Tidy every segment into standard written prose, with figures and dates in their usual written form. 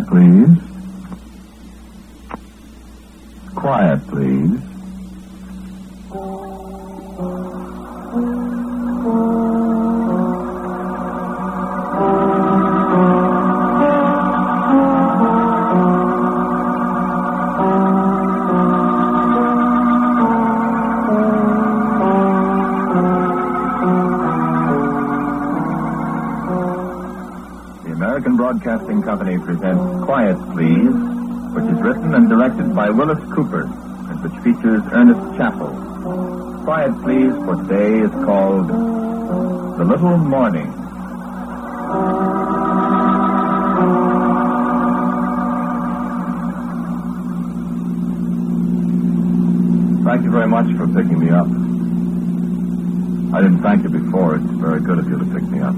Quiet, please. Quiet, please. Broadcasting Company presents Quiet, Please, which is written and directed by Wyllis Cooper, and which features Ernest Chappell. Quiet, Please, for today is called The Little Morning. Thank you very much for picking me up. I didn't thank you before. It's very good of you to pick me up.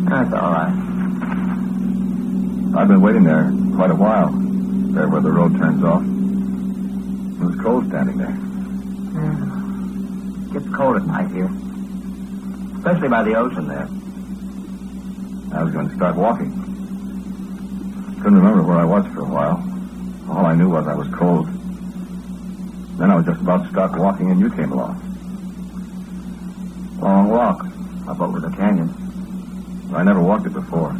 That's all right. I've been waiting there quite a while, there where the road turns off. It was cold standing there. It gets cold at night here, especially by the ocean there. I was going to start walking. Couldn't remember where I was for a while. All I knew was I was cold. Then I was just about to start walking and you came along. Long walk up over the canyon. I never walked it before.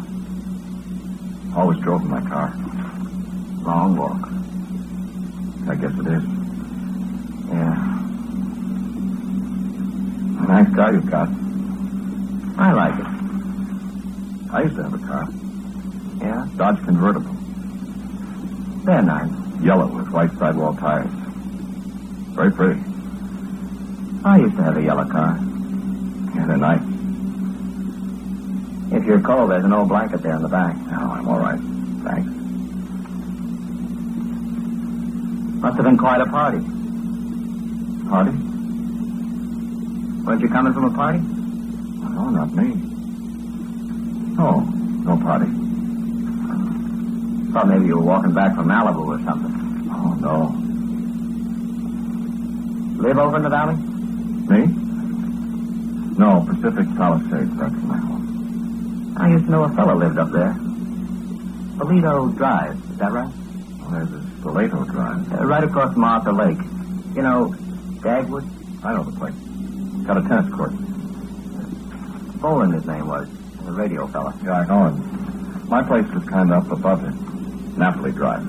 Always drove in my car. Long walk. I guess it is. Yeah. Nice car you've got. I like it. I used to have a car. Yeah? Dodge convertible. They're nice. Yellow with white sidewall tires. Very pretty. I used to have a yellow car. Yeah, they're nice. If you're cold, there's an old blanket there in the back. Oh, I'm all right. Thanks. Must have been quite a party. Party? Weren't you coming from a party? No, not me. Oh, no party. Thought maybe you were walking back from Malibu or something. Oh, no. Live over in the valley? Me? No, Pacific Palisades. That's my home. I used to know a fellow lived up there. Toledo Drive, is that right? Well, there's this Toledo Drive. Right across from Arthur Lake. You know, Dagwood? I know the place. Got a tennis court. Boland, his name was. The radio fella. Yeah, I know him. My place was kind of up above it. Napoli Drive.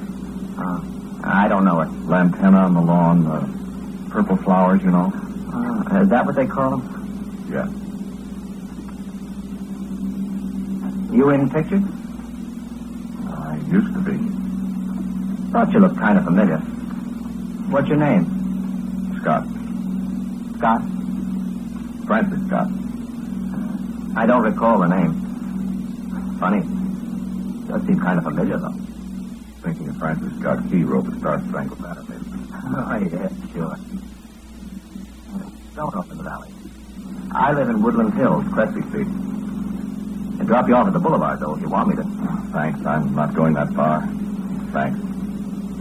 I don't know it. Lantana on the lawn, purple flowers, you know. Is that what they call them? Yeah. You in pictures? I used to be. Thought you looked kind of familiar. What's your name? Scott. Scott? Francis Scott. I don't recall the name. Funny. Does seem kind of familiar, though. Thinking of Francis Scott Key wrote the Star Spangled Banner, maybe. Oh, yeah, sure. Don't up in the valley. I live in Woodland Hills, Crespi Street. I'll drop you off at the boulevard, though, if you want me to. Thanks. I'm not going that far. Thanks.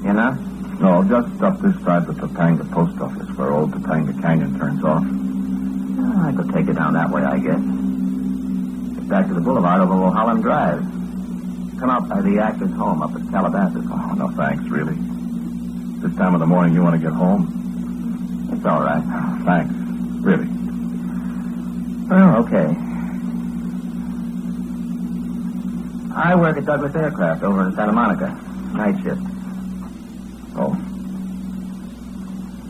You know? No, just up this side of the Topanga post office, where old Topanga Canyon turns off. I could take it down that way, I guess. Get back to the boulevard over Mulholland Drive. Come out by the actor's home up at Calabasas. Oh, no thanks, really. This time of the morning, you want to get home? It's all right. Thanks. Really. Well, okay. I work at Douglas Aircraft over in Santa Monica. Night shift. Oh.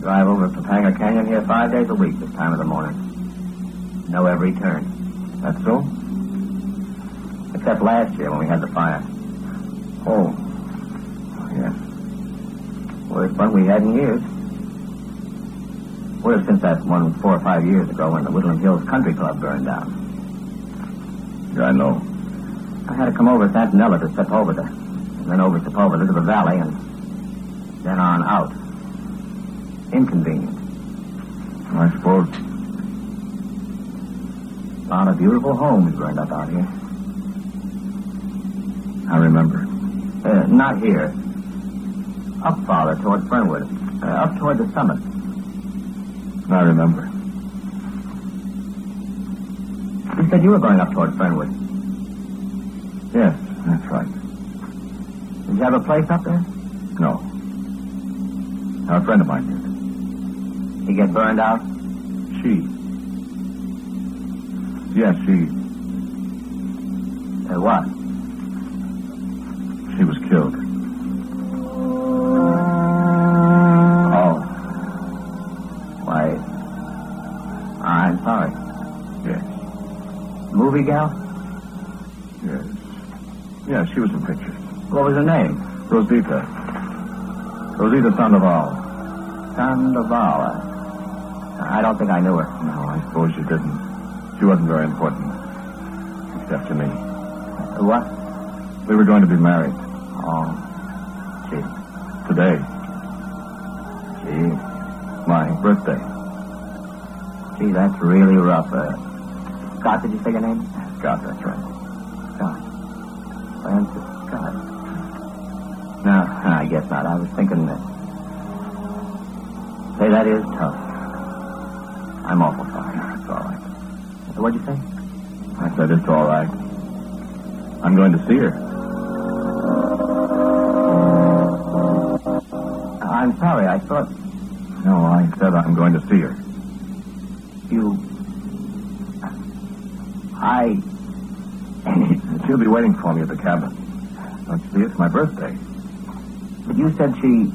Drive over Topanga Canyon here 5 days a week this time of the morning. Know every turn. That's so? Except last year when we had the fire. Oh. Yes. Worst one we had in years. Worse since that one 4 or 5 years ago when the Woodland Hills Country Club burned down. Yeah, I know. I had to come over Santanella to Sepulveda, and then over Sepulveda to the valley, and then on out. Inconvenient. I suppose. A lot of beautiful homes burned up out here. I remember. Not here. Up farther toward Fernwood. Up toward the summit. I remember. You said you were going up toward Fernwood. Yes, that's right. you have a place up there? No. A friend of mine did. He get burned out? She. Yes, she. What? She was killed. Oh. Why, I'm sorry. Yes. Movie gal? Yes. Yeah, she was in pictures. What was her name? Rosita. Rosita Sandoval. Sandoval. I don't think I knew her. No, I suppose you didn't. She wasn't very important. Except to me. What? We were going to be married. Oh. Gee. Today. Gee. My birthday. Gee, that's really rough. Scott, did you say your name? Scott, that's right. Scott. Francis Scott. No, I guess not. I was thinking that... Say, that is tough. I'm awful sorry. It's all right. What'd you say? I said it's all right. I'm going to see her. I'm sorry, I thought... No, I said I'm going to see her. She'll be waiting for me at the cabin. Don't you see, it's my birthday. But you said she...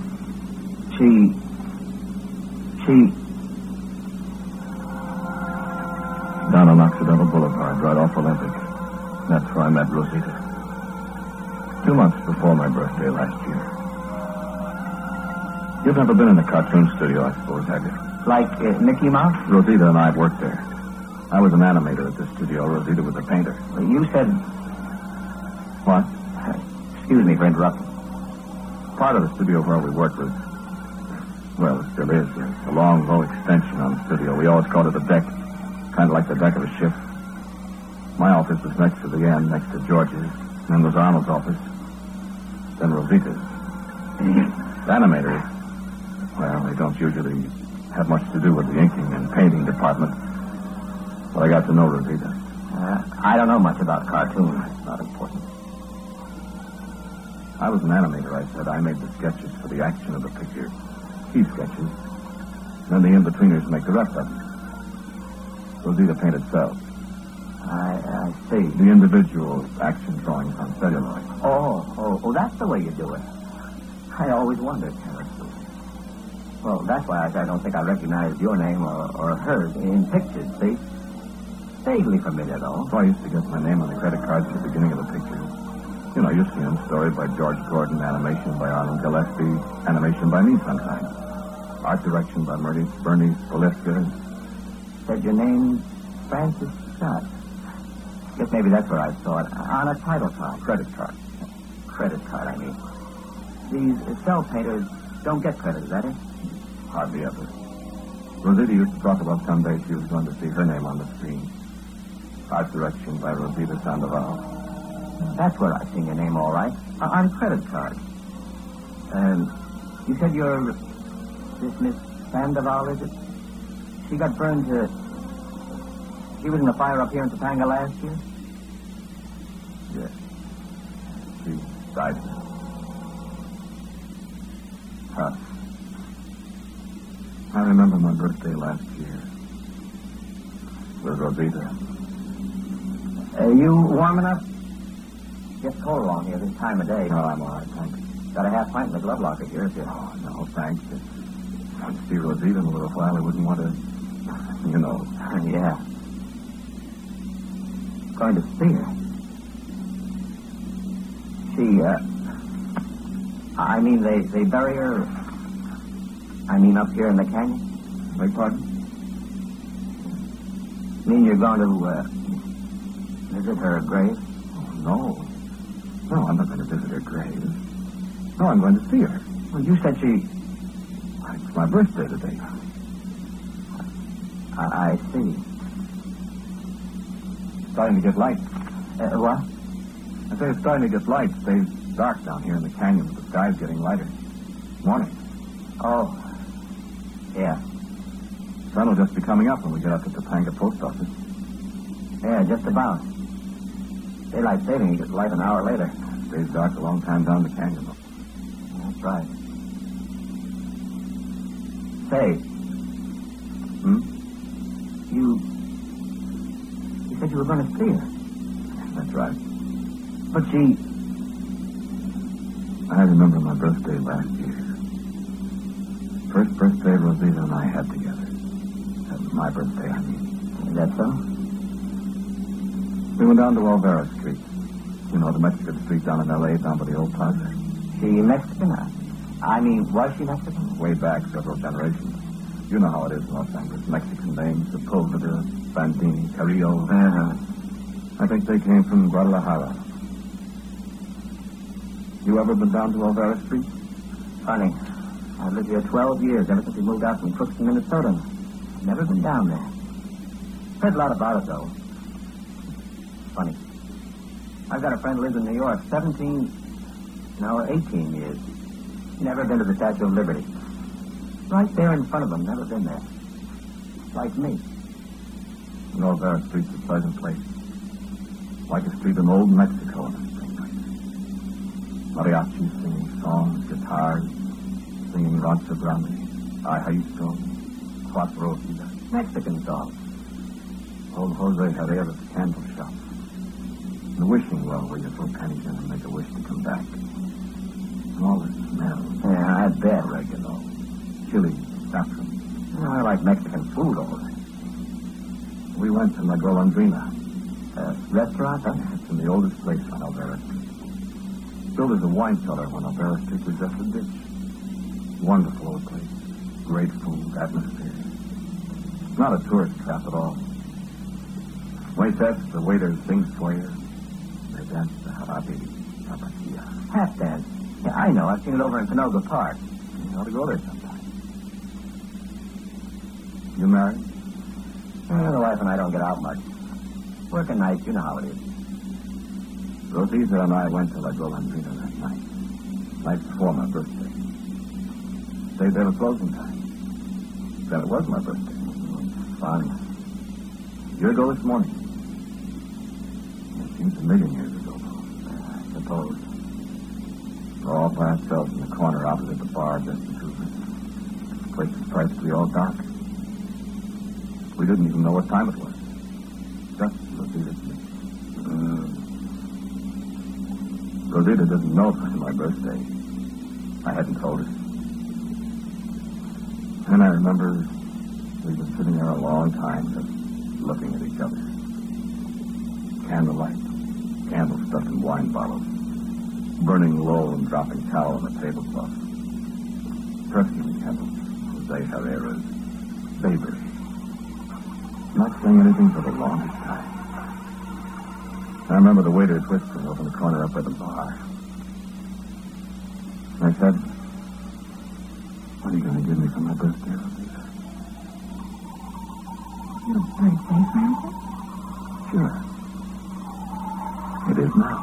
Down on Occidental Boulevard, right off Olympic. That's where I met Rosita. 2 months before my birthday last year. You've never been in a cartoon studio, I suppose, have you? Like Mickey Mouse? Rosita and I have worked there. I was an animator at this studio. Rosita was a painter. Well, you said... What? Excuse me for interrupting. Part of the studio where we worked was... Well, it still is. There's a long, low extension on the studio. We always called it a deck. Kind of like the deck of a ship. My office was next to the end, next to George's. Then was Arnold's office. Then Rosita's. Animators, well, they don't usually have much to do with the inking and painting department. But I got to know Rosita. I don't know much about cartoons. It's not important. I was an animator, I said. I made the sketches for the action of the picture. Key sketches. Then the in-betweeners make the rest of it. Rosita painted cells. I see. The individual action drawings on celluloid. Oh, that's the way you do it. I always wondered. Well, that's why I don't think I recognized your name or hers in pictures, see? Vaguely familiar, though. So I used to get my name on the credit cards at the beginning of the picture. You know, you see them. Story by George Gordon, animation by Arnold Gillespie, animation by me sometimes. Art direction by Bernice Polifka. Said your name, Francis Scott. Guess maybe that's where I saw it. On a title card. Credit card. Credit card, I mean. These cell painters don't get credit, is that it? Hardly ever. Rosita used to talk about someday she was going to see her name on the screen. Art direction by Rosita Sandoval. That's where I've seen your name, all right. On credit card. You said you're... This Miss Sandoval, is it? She got burned to... She was in the fire up here in Topanga last year? Yes. She died. Huh. I remember my birthday last year. With Rosita. You warm enough? Gets cold along here this time of day. No, I'm all right, thanks. Got a half pint in the glove locker here if you... Oh, no, thanks. If I'd see Rosita in a little while, I wouldn't want to... You know. Yeah. Going to see her. She, I mean, they bury her... I mean, up here in the canyon? Beg pardon? Mean you're going to, visit her grave? Oh, no. No, I'm not going to visit her grave. No, I'm going to see her. Well, you said she... It's my birthday today. I see. It's starting to get light. What? I say it's starting to get light. It stays dark down here in the canyon, but the sky's getting lighter. Morning. Oh. Yeah. The sun will just be coming up when we get up to the Topanga post office. Yeah, just about. Daylight saving gets light an hour later. Stays dark a long time down the canyon. That's right. Say. You said you were going to see her. That's right. But she... I remember my birthday last year. First birthday Rosita and I had together. That was my birthday, I mean. Is that so? We went down to Olvera Street. You know, the Mexican street down in L.A., down by the old plaza. She Mexican? I mean, was she Mexican? Way back several generations. You know how it is in Los Angeles. Mexican names, Sepulveda, Bandini, Carrillo. I think they came from Guadalajara. You ever been down to Olvera Street? Funny. I've lived here 12 years, ever since we moved out from Crookston, Minnesota. Never been down there. Heard a lot about it, though. Funny. I've got a friend who lives in New York, 18 years. Never been to the Statue of Liberty. Right there in front of him, never been there. Like me. Olvera Street's a pleasant place. Like a street in old Mexico on a spring night. Mariachis singing songs, guitars, singing Rancho Grande, Ajaísto, Cuatro Vidas. Mexican songs. Old Jose Herrera's candle shop. The wishing well where you throw pennies in and make a wish to come back. And all the smells. Yeah, I bet. Oregano, chili, saffron. I like Mexican food all right. We went to La Golondrina. Restaurant, huh? It's in the oldest place on Olvera Street. Built as a wine cellar when Olvera Street was just a ditch. Wonderful old place. Great food, atmosphere. Not a tourist trap at all. Waitresses, the waiters sing for you. They dance the jarabe, tapatilla. Half dance. Yeah, I know. I've seen it over in Canoga Park. You ought to go there sometime. You married? The wife and I don't get out much. Working nights, you know how it is. Rosita and I went to La Golondrina that night. Night before my birthday. Stayed there till closing time. Then it was my birthday. Fun. A year ago this morning. It seems a million years ago, though. I suppose. We're all by ourselves in the corner opposite the bar, just the two of us. The place was practically all dark. We didn't even know what time it was. Just Rosita's me. Rosita doesn't know it was my birthday. I hadn't told her. And I remember we've been sitting there a long time, just looking at each other. Candlelight, candles stuck in wine bottles, burning low and dropping tallow on the tablecloth. Perfume candles, Jose Herrera's, Baber's. Not saying anything for the longest time. I remember the waiter twisting over in the corner up by the bar. I said, "What are you going to give me for my birthday, Rosita?" Your birthday, Francis? Sure. It is now.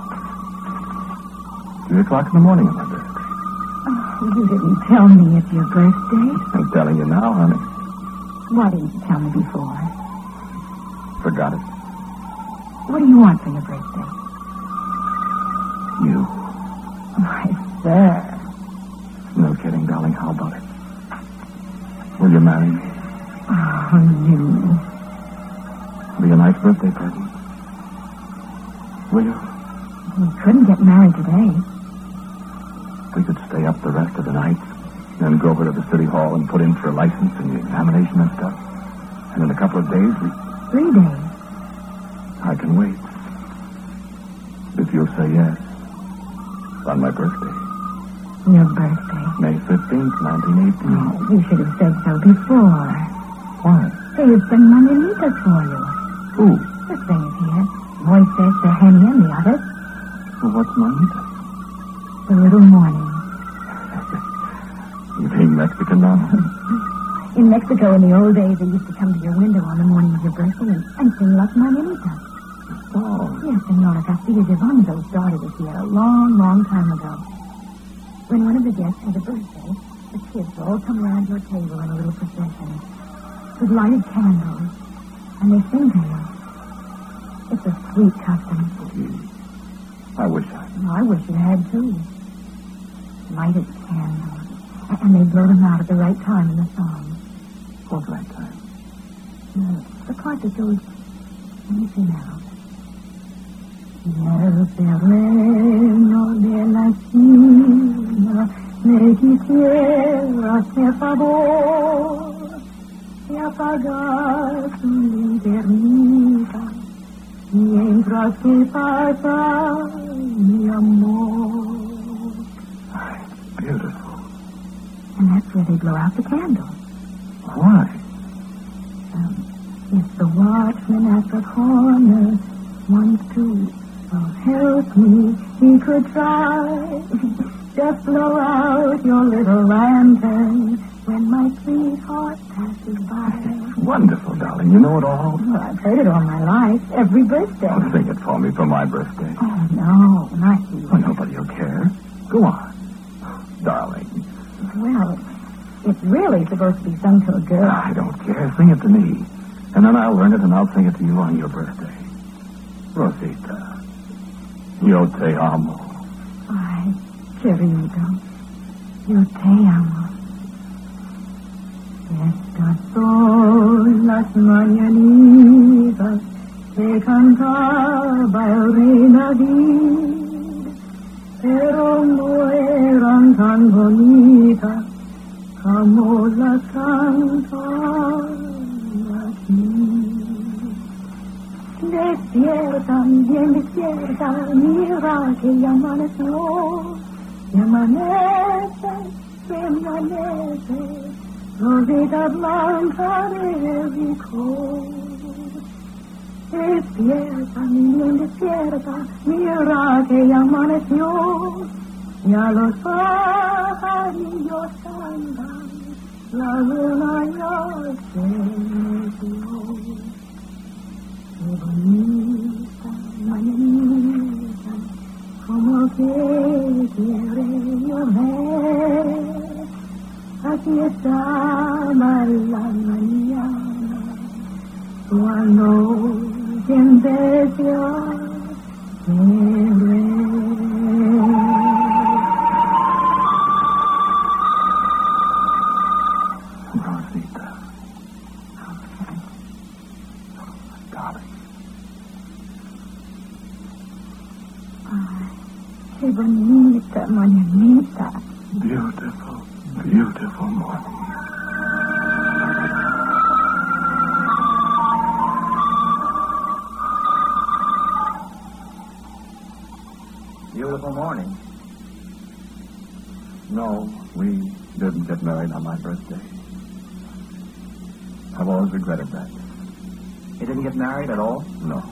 3 o'clock in the morning on my birthday. Oh, you didn't tell me it's your birthday. I'm telling you now, honey. Why didn't you tell me before? Forgot it. What do you want for your birthday? You. Why, sir. No kidding, darling. How about it? Will you marry me? Oh, you. Be a nice birthday present. Will you? We couldn't get married today. We could stay up the rest of the night, then go over to the city hall and put in for a license and the examination and stuff. And in a couple of days, 3 days. I can wait. If you'll say yes. On my birthday. Your birthday. May 15th, 1918. Oh, you should have said so before. Why? There's some mananitas for you. Who? The things here. Moises, the Henny, and the others. Well, what's Manita? The little morning. You being Mexican now? In Mexico, in the old days, they used to come to your window on the morning of your birthday and sing Las Mananitas. Oh. Yes, Senora Castillo de Bondo's daughter was here a long, long time ago. When one of the guests had a birthday, the kids all come around your table in a little procession with lighted candles, and they sing to you. It's a sweet custom. Gee. I wish I... I wish you had, too. Lighted candles. And they blow them out at the right time in the song. What right time? The part that goes... Let me see now. El terreno de la esquina me quisiera hacer favor de apagar su linternita mientras que pasa mi amor. Beautiful. And that's where they blow out the candles. Why? If the watchman at the corner wants to help me, he could try. Just blow out your little lantern when my sweetheart passes by. Wonderful, darling. You know it all? Well, I've heard it all my life, every birthday. Oh, sing it for me for my birthday. Oh, no, not you. Well, nobody will care. Go on. Darling. Well, it's really supposed to be sung to a girl. I don't care. Sing it to me. And then I'll learn it and I'll sing it to you on your birthday. Rosita. Yo te amo. Ay, querido. Yo te amo. Estas son las mañanitas que cantaba el rey David, pero no eran tan bonitas como las cantan aquí. Despierta, bien despierta, mira que ya amaneció, ya amanece, rosita blanca de Rico. Despierta, bien despierta, mira que ya amaneció, ya los pajarillos cantan, la luna ya se metió. Qué bonita mañanita, como que quiere llover. Aquí está la mañana, cuando empezó a querer. Rosita. Darling. Ay, qué bonita mañanita. Beautiful, beautiful morning. Beautiful morning. No, we didn't get married on my birthday. I've always regretted that. You didn't get married at all? No.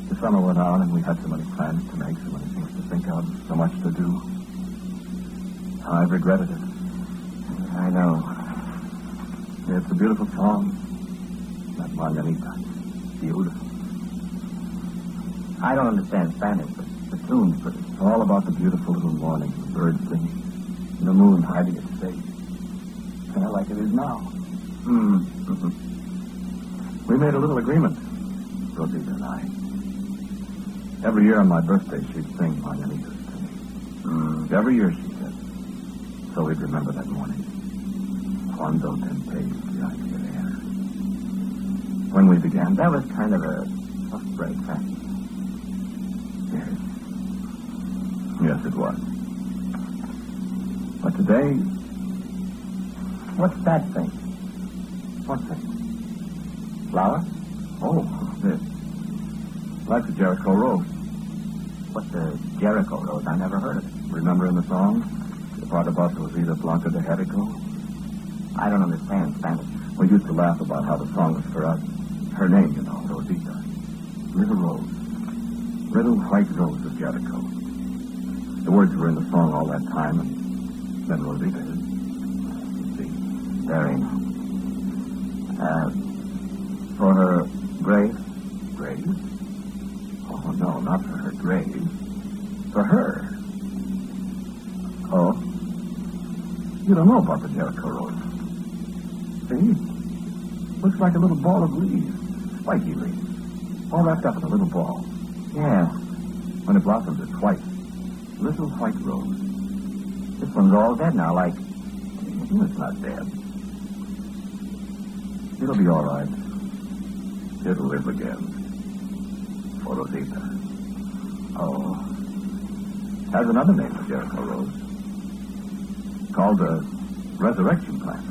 The summer went on and we had so many plans to make, so many things to think of, so much to do. I've regretted it. I know. It's a beautiful song. That Margarita. Beautiful. I don't understand Spanish, but the tune's pretty. It's all about the beautiful little morning, the birds singing, and the moon hiding its face. Kind of like it is now. We made a little agreement, Rosita and I. Every year on my birthday, she'd sing Margaritas to me. Every year, she said. So we'd remember that morning. Cuando te empecé a querer. When we began, That was kind of a tough break, huh? Yes. Yes, it was. But today... What's that thing? What thing? Flower? Oh, this. Like the Jericho Rose. What's the Jericho Rose? I never heard of it. Remember in the song? The part about Rosita Blanca de Jericho? I don't understand Spanish. We used to laugh about how the song was for us. Her name, you know, Rosita. Little Rose. Little white rose of Jericho. The words were in the song all that time, and then Rosita is. You see. Very nice. For her grave? Grave? Oh, no, not for her grave. For her. Oh? You don't know about the Jericho Rose. See? Looks like a little ball of leaves. Spiky leaves. All wrapped up in a little ball. Yeah. When it blossoms, it's white. Little white rose. This one's all dead now, like... It's not dead. It'll be all right. It'll live again. For Rosita. Oh. Has another name, the Jericho Rose. Called the resurrection plant.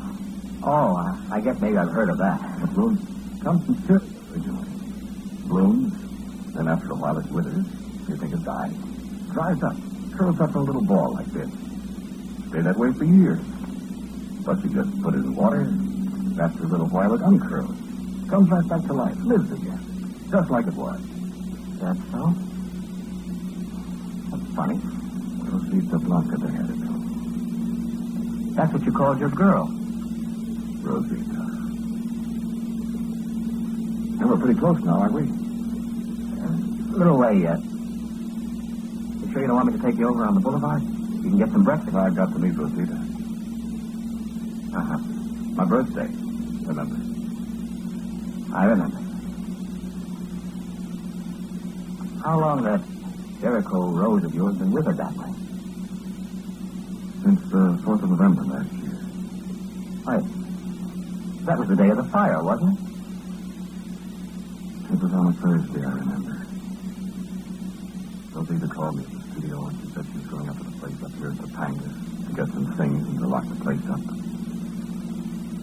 Oh, I guess maybe I've heard of that. It blooms comes from Syria originally. Blooms, then after a while it withers. You think it died. Dries up, curls up in a little ball like this. Stay that way for years. But you just put it in water, after a little while it uncurls. Comes right back to life, lives again. Just like it was. That's so? That's funny. Rosita Blanca de Jericho. That's what you called your girl. Rosita. And we're pretty close now, aren't we? A little way yet. You sure you don't want me to take you over on the boulevard? You can get some breakfast. I've got to meet Rosita. Uh-huh. My birthday. Remember? I remember. How long that Jericho Rose of yours been with her that way? Since the 4th of November last year. Why, that was the day of the fire, wasn't it? It was on a Thursday, I remember. Rosita called me at the studio and she said she was going up to the place up here at Topanga to get some things and to lock the place up.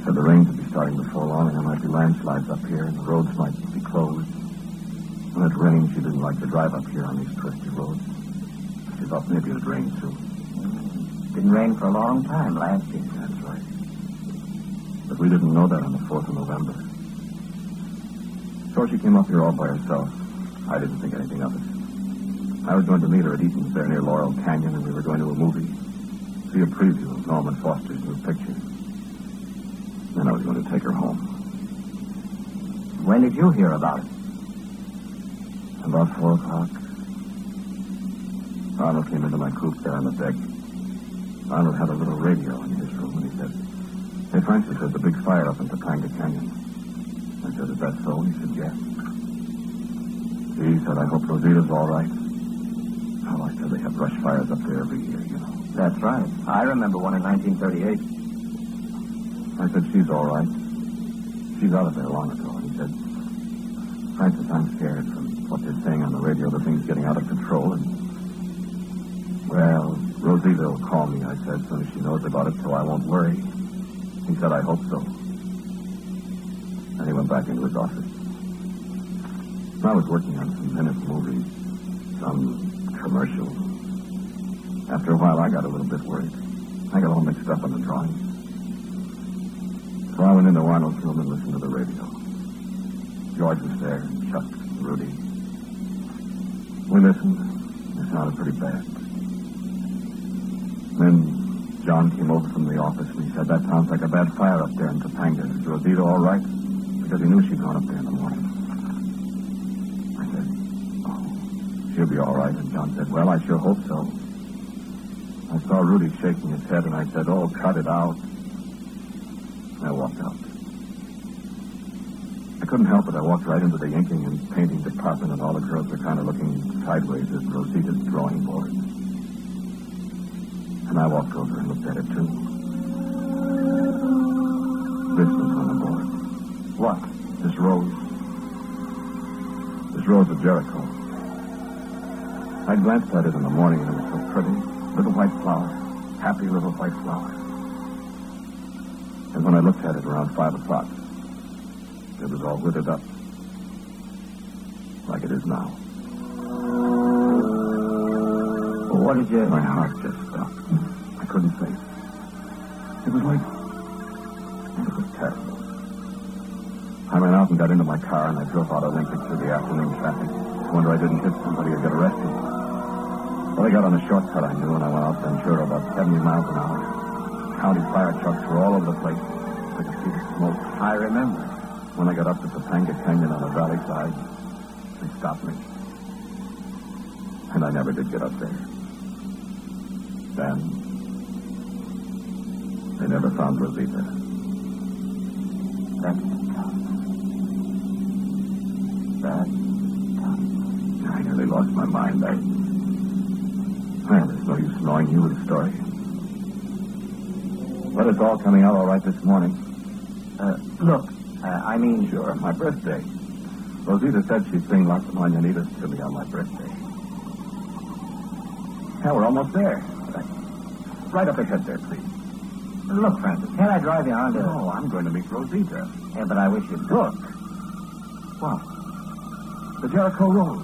Said the rains would be starting before long and there might be landslides up here and the roads might be closed. When it rained, she didn't like to drive up here on these twisty roads. She thought maybe it would rain soon. Didn't rain for a long time last year. That's right. But we didn't know that on the 4th of November. So she came up here all by herself. I didn't think anything of it. I was going to meet her at Eaton's there near Laurel Canyon, and we were going to a movie. See a preview of Norman Foster's new picture. Then I was going to take her home. When did you hear about it? About 4 o'clock. Arnold came into my coupe there on the deck. Arnold had a little radio in his room, and he said, "Hey, Francis, there's a big fire up in Topanga Canyon." I said, "Is that so?" He said, "Yes." He said, "I hope Rosita's all right." Oh, I said they have brush fires up there every year, you know. That's right. I remember one in 1938. I said, "She's all right. She's out of there long ago." And he said, "Francis, I'm scared from what they're saying on the radio. The thing's getting out of control, and... Well, Rosita will call me," I said, "as soon as she knows about it, so I won't worry." He said, "I hope so." And he went back into his office. I was working on some minute movies, some commercial. After a while, I got a little bit worried. I got all mixed up on the drawings. So I went into Arnold's room and listened to the radio. George was there, and Chuck, and Rudy. We listened. It sounded pretty bad. Then John came over from the office and he said, "That sounds like a bad fire up there in Topanga. Is Rosita all right?" Because he knew she'd gone up there in the morning. I said, "Oh, she'll be all right." And John said, "Well, I sure hope so." I saw Rudy shaking his head and I said, "Oh, cut it out." I walked out. I couldn't help it. I walked right into the inking and painting department, and all the girls were kind of looking sideways at Rosita's drawing board. And I walked over and looked at it, too. This was on the board. What? This rose. This rose of Jericho. I glanced at it in the morning, and it was so pretty. Little white flower. Happy little white flower. And when I looked at it around 5 o'clock, it was all withered up. Like it is now. Well, what did you... My heart just stopped. I couldn't say it. It was like... It was terrible. I ran out and got into my car, and I drove out of Lincoln through the afternoon traffic. I wonder I didn't hit somebody or get arrested. Well, I got on a shortcut I knew, and I went out Ventura about 70 miles an hour. County fire trucks were all over the place. I could see the smoke. I remember. When I got up to Topanga Canyon on the valley side, they stopped me. And I never did get up there. Then, they never found Rosita. That's tough. That's tough. I knew nearly lost my mind. Well, there's no use annoying you with a story. But it's all coming out all right this morning. Look, I mean... Sure, my birthday. Rosita said she'd sing lots of mañanitas to me on my birthday. Yeah, we're almost there. Right up ahead there, please. Look, Francis, can't I drive you on to... No, I'm going to meet Rosita. Yeah, but I wish you'd... Look. What? The Jericho Road.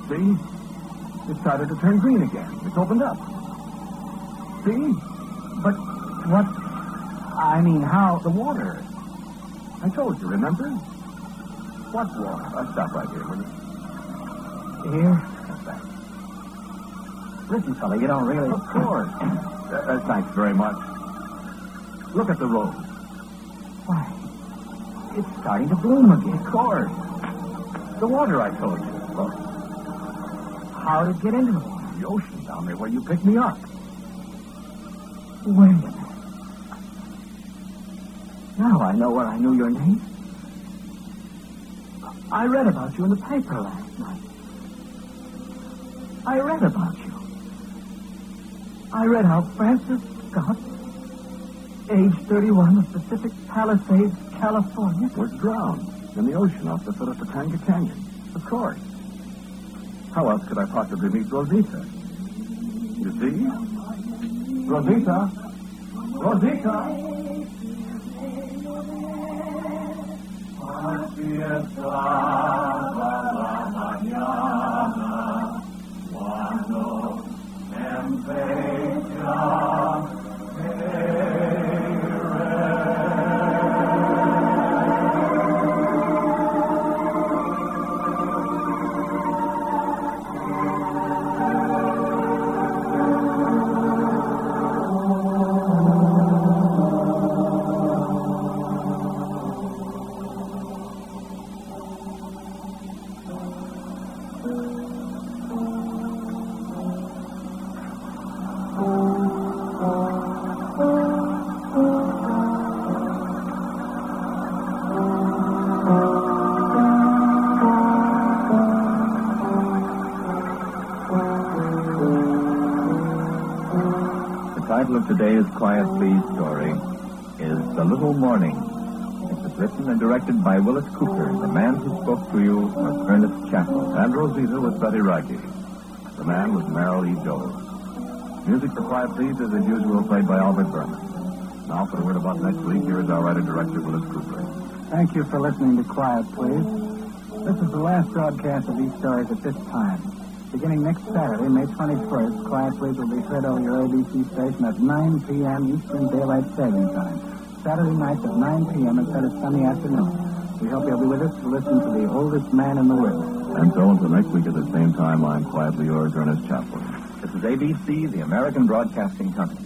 See? It started to turn green again. It's opened up. See? But what... I mean, how... The water. I told you, remember? What water? I'll stop right here, will you? Here? Listen, fella, you don't really... Of course. Thanks very much. Look at the road. Why, it's starting to bloom again. Of course. The water I told you. Look. How did it get into the water? The ocean down there where you picked me up. Wait a minute. Now I know where I knew your name. I read about you in the paper last night. I read about you. I read how Francis Scott, age 31 of Pacific Palisades, California, was drowned in the ocean off the foot of Topanga Canyon. Of course. How else could I possibly meet Rosita? You see? Rosita! Rosita! The title of today's Quiet Please story is The Little Morning. It was written and directed by Wyllis Cooper. The man who spoke to you was Ernest Chappell. And Rosita was Betty Raggi. The man was Merrill E. Jones. Music for Quiet Please is, as usual, played by Albert Berman. Now, for the word about next week, here is our writer-director, Wyllis Cooper. Thank you for listening to Quiet Please. This is the last broadcast of these stories at this time. Beginning next Saturday, May 21st, Quiet Please will be heard over your ABC station at 9 p.m. Eastern Daylight Saving Time. Saturday nights at 9 p.m. instead of Sunday afternoon. We hope you'll be with us to listen to the oldest man in the world. And so until next week at the same time, I'm quietly yours, Ernest Chappell. This is ABC, the American Broadcasting Company.